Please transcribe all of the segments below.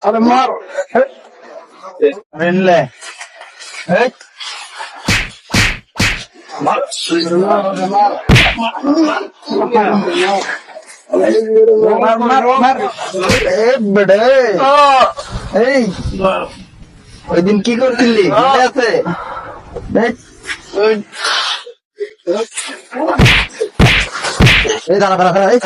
আরে মার রেনলে মার ওই দিন কি করছিলি মনে আছে? এই দাঁড়া দাঁড়া দাঁড়া এই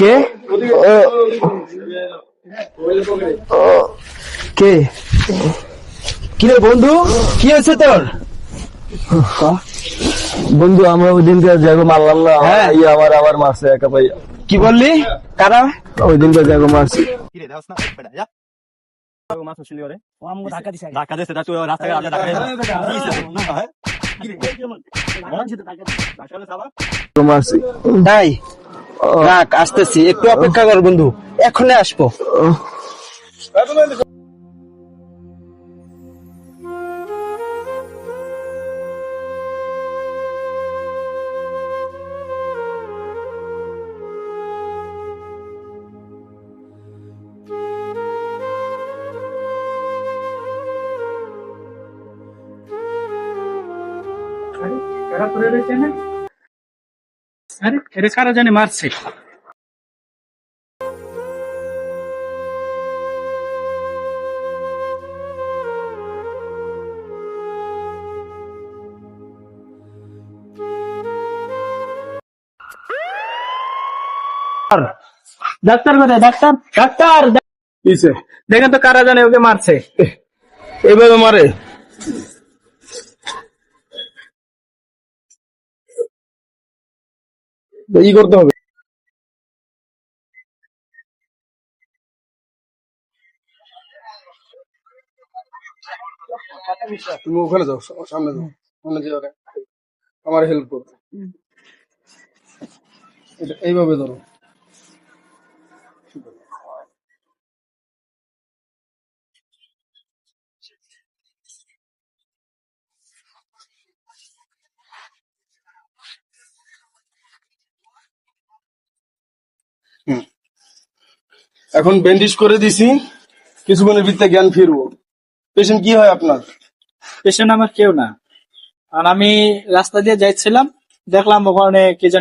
কে কে কি রে বন্ধু, কি হয়েছে তোর? বন্ধু আমরা ওই দিনকে জায়গা মারলাম না, হ্যাঁ। আবার আবার মারছে একা ভাই। কি বললি? কারা? ওই দিনকে জায়গা মারছি। মারছি তাই রাখ, আসতেছি, একটু অপেক্ষা কর বন্ধু, এখনই আসবো। আরে কারা জানে মারছে। ডাক্তার কোথায়? ডাক্তার ডাক্তার দেখেন তো কারা জানে ওকে মারছে। এইভাবে মারে? ই করতে হবে। তুমি ওখানে যাও, সামনে যাও, সামনে যাও, আমার হেল্প করো। এইভাবে ধরো। এখন ব্যান্ডেজ করে দিছি, কিছুক্ষণের ভিতরে জ্ঞান ফিরবো। পেশেন্ট কি হয় আপনার? পেশেন্ট আমার কেউ না, আর আমি রাস্তা দিয়ে যাচ্ছিলাম, দেখলাম ওখানে কে জানি